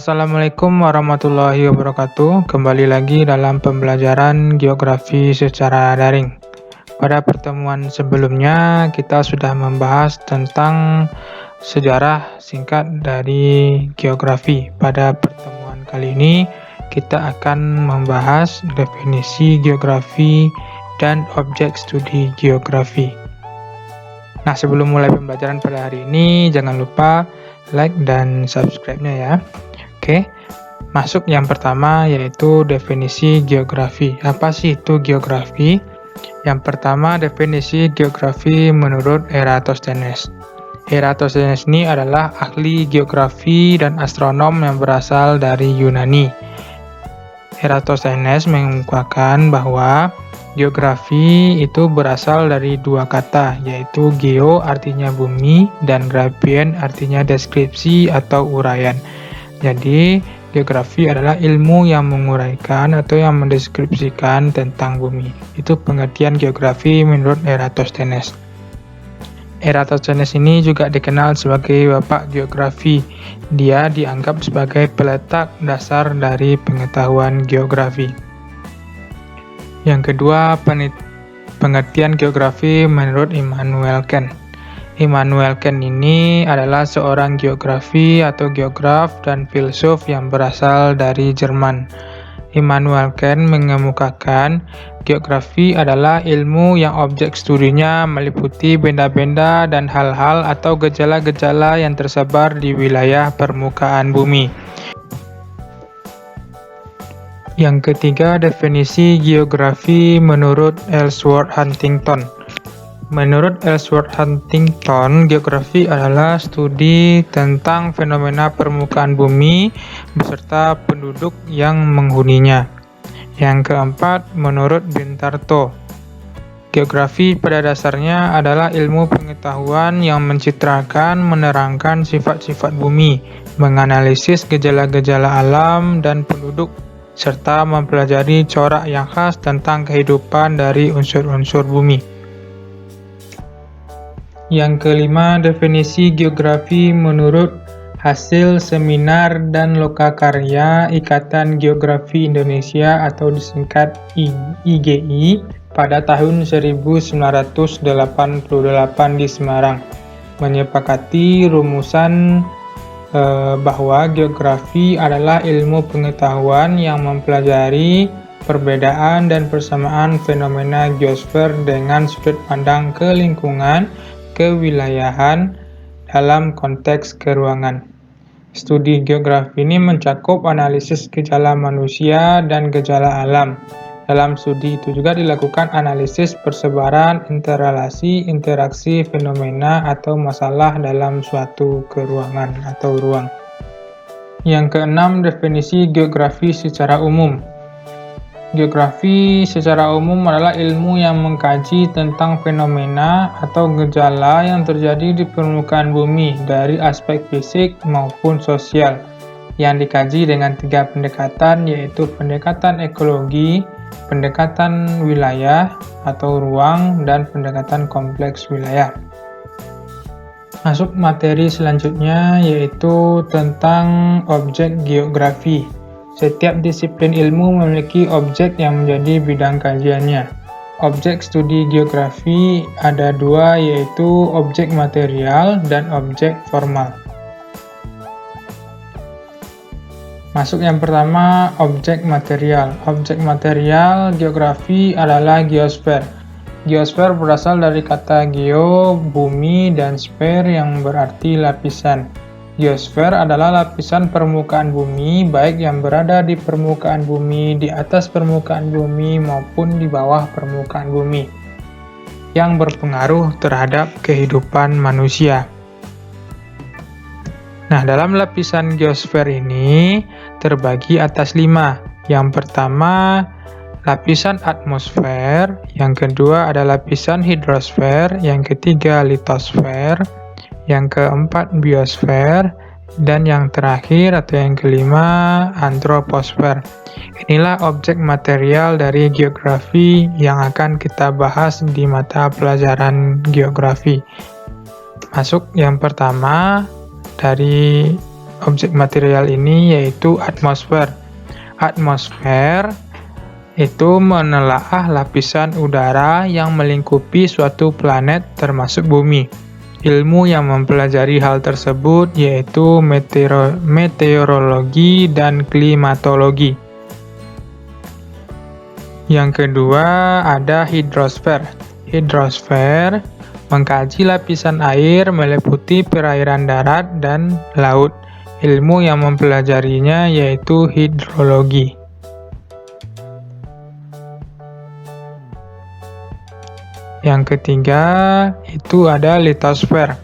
Assalamualaikum warahmatullahi wabarakatuh. Kembali lagi dalam pembelajaran geografi secara daring. Pada pertemuan sebelumnya, kita sudah membahas tentang sejarah singkat dari geografi. Pada pertemuan kali ini, kita akan membahas definisi geografi dan objek studi geografi. Nah, sebelum mulai pembelajaran pada hari ini, jangan lupa like dan subscribe-nya ya. Oke, masuk yang pertama yaitu definisi geografi. Apa sih itu geografi? Yang pertama, definisi geografi menurut Eratosthenes. Eratosthenes ini adalah ahli geografi dan astronom yang berasal dari Yunani. Eratosthenes mengungkapkan bahwa geografi itu berasal dari dua kata, yaitu geo artinya bumi dan graphien artinya deskripsi atau uraian. Jadi, geografi adalah ilmu yang menguraikan atau yang mendeskripsikan tentang bumi. Itu pengertian geografi menurut Eratosthenes. Eratosthenes ini juga dikenal sebagai bapak geografi. Dia dianggap sebagai peletak dasar dari pengetahuan geografi. Yang kedua, pengertian geografi menurut Immanuel Kant. Immanuel Kant ini adalah seorang geografi atau geograf dan filsuf yang berasal dari Jerman. Immanuel Kant mengemukakan geografi adalah ilmu yang objek studinya meliputi benda-benda dan hal-hal atau gejala-gejala yang tersebar di wilayah permukaan bumi. Yang ketiga, definisi geografi menurut Ellsworth Huntington. Menurut Ellsworth Huntington, geografi adalah studi tentang fenomena permukaan bumi beserta penduduk yang menghuninya. Yang keempat, menurut Bintarto, geografi pada dasarnya adalah ilmu pengetahuan yang mencitrakan, menerangkan sifat-sifat bumi, menganalisis gejala-gejala alam dan penduduk, serta mempelajari corak yang khas tentang kehidupan dari unsur-unsur bumi. Yang kelima, definisi geografi menurut hasil seminar dan lokakarya Ikatan Geografi Indonesia atau disingkat IGI pada tahun 1988 di Semarang, menyepakati rumusan bahwa geografi adalah ilmu pengetahuan yang mempelajari perbedaan dan persamaan fenomena geosfer dengan sudut pandang ke lingkungan, kewilayahan dalam konteks keruangan. Studi geografi ini mencakup analisis gejala manusia dan gejala alam. Dalam studi itu juga dilakukan analisis persebaran, interrelasi, interaksi fenomena atau masalah dalam suatu keruangan atau ruang. Yang keenam, definisi geografi secara umum. Geografi secara umum adalah ilmu yang mengkaji tentang fenomena atau gejala yang terjadi di permukaan bumi dari aspek fisik maupun sosial, yang dikaji dengan tiga pendekatan, yaitu pendekatan ekologi, pendekatan wilayah atau ruang, dan pendekatan kompleks wilayah. Masuk materi selanjutnya yaitu tentang objek geografi. Setiap disiplin ilmu memiliki objek yang menjadi bidang kajiannya. Objek studi geografi ada dua, yaitu objek material dan objek formal. Masuk yang pertama, objek material. Objek material geografi adalah geosfer. Geosfer berasal dari kata geo, bumi, dan sfer yang berarti lapisan. Geosfer adalah lapisan permukaan bumi, baik yang berada di permukaan bumi, di atas permukaan bumi, maupun di bawah permukaan bumi, yang berpengaruh terhadap kehidupan manusia. Nah, dalam lapisan geosfer ini terbagi atas 5. Yang pertama, lapisan atmosfer, yang kedua ada lapisan hidrosfer, yang ketiga litosfer, yang keempat biosfer, dan yang terakhir atau yang kelima antroposfer. Inilah objek material dari geografi yang akan kita bahas di mata pelajaran geografi. Masuk yang pertama, dari objek material ini yaitu atmosfer. Atmosfer itu menelaah lapisan udara yang melingkupi suatu planet termasuk bumi. Ilmu yang mempelajari hal tersebut yaitu meteorologi dan klimatologi. Yang kedua ada hidrosfer. Hidrosfer mengkaji lapisan air meliputi perairan darat dan laut. Ilmu yang mempelajarinya yaitu hidrologi. Yang ketiga itu ada litosfer.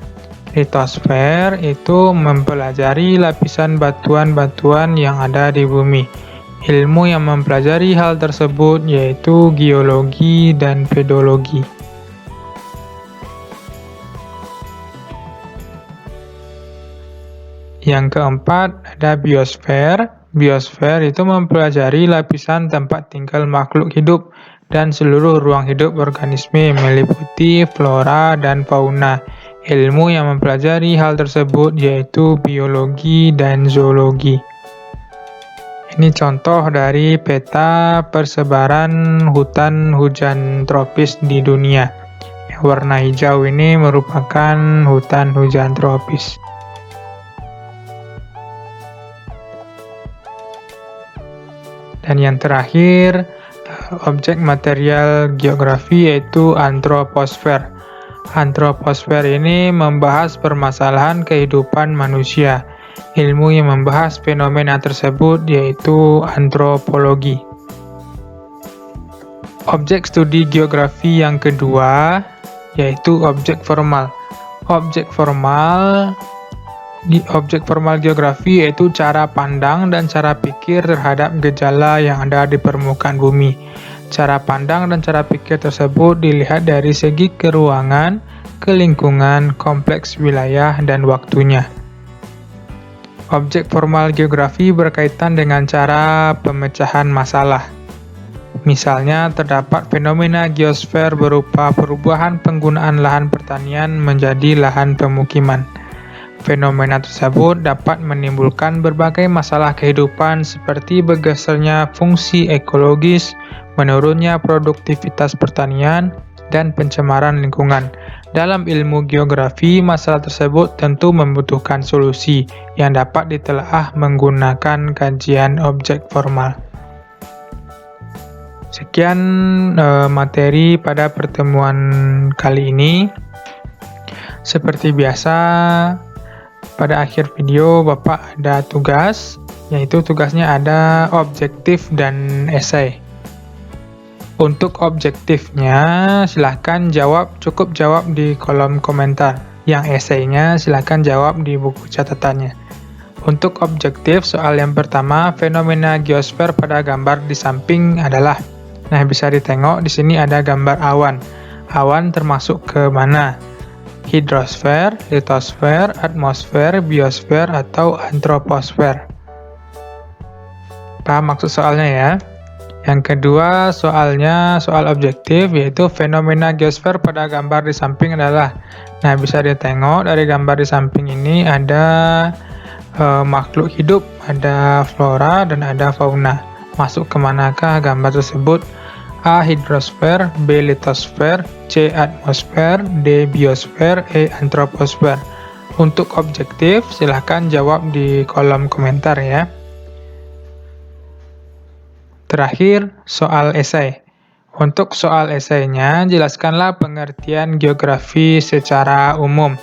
Litosfer itu mempelajari lapisan batuan-batuan yang ada di bumi. Ilmu yang mempelajari hal tersebut yaitu geologi dan pedologi. Yang keempat ada biosfer. Biosfer itu mempelajari lapisan tempat tinggal makhluk hidup dan seluruh ruang hidup organisme meliputi flora dan fauna. Ilmu yang mempelajari hal tersebut yaitu biologi dan zoologi. Ini contoh dari peta persebaran hutan hujan tropis di dunia. Yang warna hijau ini merupakan hutan hujan tropis. Dan yang terakhir, objek material geografi yaitu antroposfer. Antroposfer ini membahas permasalahan kehidupan manusia. Ilmu yang membahas fenomena tersebut yaitu antropologi. Objek studi geografi yang kedua yaitu objek formal. Objek formal geografi yaitu cara pandang dan cara pikir terhadap gejala yang ada di permukaan bumi. Cara pandang dan cara pikir tersebut dilihat dari segi keruangan, kelingkungan, kompleks wilayah, dan waktunya. Objek formal geografi berkaitan dengan cara pemecahan masalah. Misalnya, terdapat fenomena geosfer berupa perubahan penggunaan lahan pertanian menjadi lahan pemukiman. Fenomena tersebut dapat menimbulkan berbagai masalah kehidupan seperti bergesernya fungsi ekologis, menurunnya produktivitas pertanian, dan pencemaran lingkungan. Dalam ilmu geografi, masalah tersebut tentu membutuhkan solusi yang dapat ditelaah menggunakan kajian objek formal. Sekian materi pada pertemuan kali ini. Seperti biasa, pada akhir video Bapak ada tugas, yaitu tugasnya ada objektif dan esai. Untuk objektifnya silahkan cukup jawab di kolom komentar. Yang esainya silahkan jawab di buku catatannya. Untuk objektif, soal yang pertama, fenomena geosfer pada gambar di samping adalah. Nah, bisa ditengok di sini ada gambar awan. Awan termasuk ke mana? Hidrosfer, litosfer, atmosfer, biosfer, atau antroposfer. Paham maksud soalnya ya? Yang kedua, soalnya soal objektif, yaitu fenomena geosfer pada gambar di samping adalah. Nah, bisa ditengok dari gambar di samping ini ada makhluk hidup, ada flora dan ada fauna. Masuk ke manakah gambar tersebut? A. Hidrosfer, B. Litosfer, C. Atmosfer, D. Biosfer, E. Antroposfer. Untuk objektif, silahkan jawab di kolom komentar ya. Terakhir, soal esai. Untuk soal esainya, jelaskanlah pengertian geografi secara umum.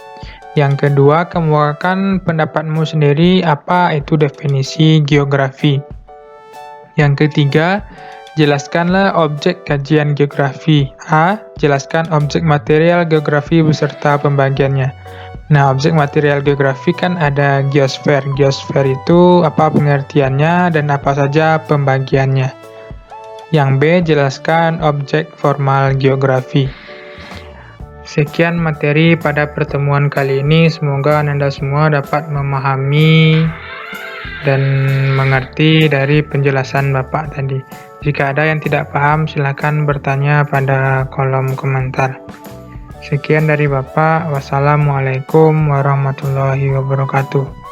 Yang kedua, kemukakan pendapatmu sendiri apa itu definisi geografi. Yang ketiga, jelaskanlah objek kajian geografi. A. Jelaskan objek material geografi beserta pembagiannya. Nah, objek material geografi kan ada geosfer. Geosfer itu apa pengertiannya dan apa saja pembagiannya. Yang B. Jelaskan objek formal geografi. Sekian materi pada pertemuan kali ini. Semoga Anda semua dapat memahami dan mengerti dari penjelasan Bapak tadi. Jika ada yang tidak paham, silakan bertanya pada kolom komentar. Sekian dari Bapak. Wassalamualaikum warahmatullahi wabarakatuh.